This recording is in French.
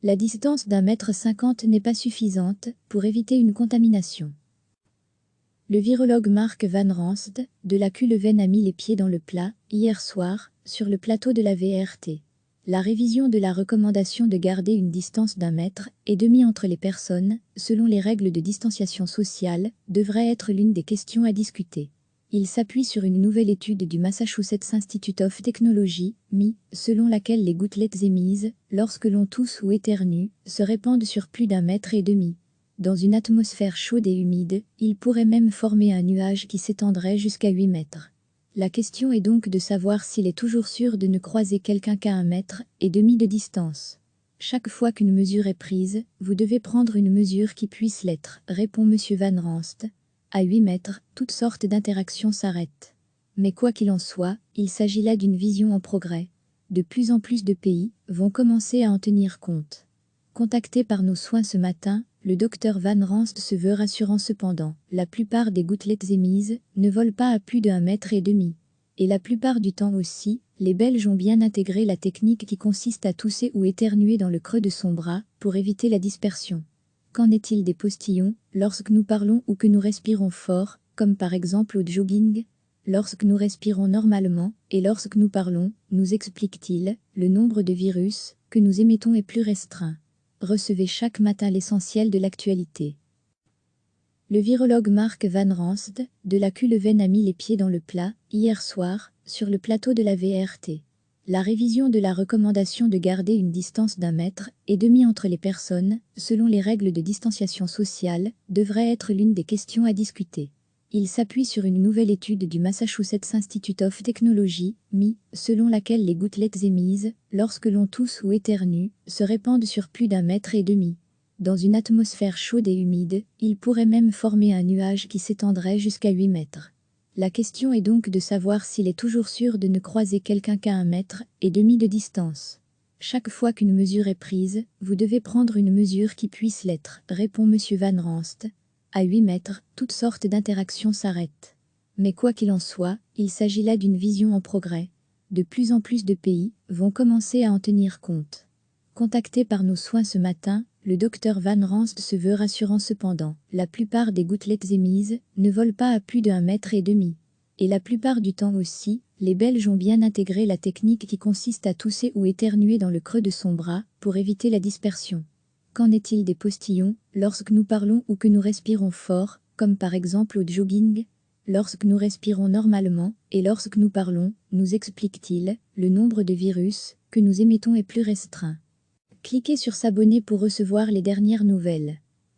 La distance d'1,50 m n'est pas suffisante pour éviter une contamination. Le virologue Mark Van Ranst, de la Culleven a mis les pieds dans le plat, hier soir, sur le plateau de la VRT. La révision de la recommandation de garder une distance d'1,5 m entre les personnes, selon les règles de distanciation sociale, devrait être l'une des questions à discuter. Il s'appuie sur une nouvelle étude du Massachusetts Institute of Technology, MI, selon laquelle les gouttelettes émises, lorsque l'on tousse ou éternue, se répandent sur plus d'1,5 m. Dans une atmosphère chaude et humide, il pourrait même former un nuage qui s'étendrait jusqu'à 8 mètres. La question est donc de savoir s'il est toujours sûr de ne croiser quelqu'un qu'à 1,5 m de distance. Chaque fois qu'une mesure est prise, vous devez prendre une mesure qui puisse l'être, répond M. Van Ranst. À 8 mètres, toutes sortes d'interactions s'arrêtent. Mais quoi qu'il en soit, il s'agit là d'une vision en progrès. De plus en plus de pays vont commencer à en tenir compte. Contacté par nos soins ce matin, le Dr Van Ranst se veut rassurant cependant. La plupart des gouttelettes émises ne volent pas à plus d'1,5 m. Et la plupart du temps aussi, les Belges ont bien intégré la technique qui consiste à tousser ou éternuer dans le creux de son bras pour éviter la dispersion. Qu'en est-il des postillons, lorsque nous parlons ou que nous respirons fort, comme par exemple au jogging? Lorsque nous respirons normalement, et lorsque nous parlons, nous explique-t-il, le nombre de virus que nous émettons est plus restreint. Recevez chaque matin l'essentiel de l'actualité. Le virologue Mark Van Ranst, de la Culleven a mis les pieds dans le plat, hier soir, sur le plateau de la VRT. La révision de la recommandation de garder une distance d'1,5 m entre les personnes, selon les règles de distanciation sociale, devrait être l'une des questions à discuter. Il s'appuie sur une nouvelle étude du Massachusetts Institute of Technology, MI, selon laquelle les gouttelettes émises, lorsque l'on tousse ou éternue, se répandent sur plus d'1,5 m. Dans une atmosphère chaude et humide, il pourrait même former un nuage qui s'étendrait jusqu'à 8 mètres. La question est donc de savoir s'il est toujours sûr de ne croiser quelqu'un qu'à 1,5 m de distance. Chaque fois qu'une mesure est prise, vous devez prendre une mesure qui puisse l'être, répond M. Van Ranst. À 8 mètres, toutes sortes d'interactions s'arrêtent. Mais quoi qu'il en soit, il s'agit là d'une vision en progrès. De plus en plus de pays vont commencer à en tenir compte. Contacté par nos soins ce matin, le Dr Van Ranst se veut rassurant cependant. La plupart des gouttelettes émises ne volent pas à plus d'1,5 m. Et la plupart du temps aussi, les Belges ont bien intégré la technique qui consiste à tousser ou éternuer dans le creux de son bras pour éviter la dispersion. Qu'en est-il des postillons, lorsque nous parlons ou que nous respirons fort, comme par exemple au jogging? Lorsque nous respirons normalement, et lorsque nous parlons, nous explique-t-il, le nombre de virus que nous émettons est plus restreint. Cliquez sur s'abonner pour recevoir les dernières nouvelles.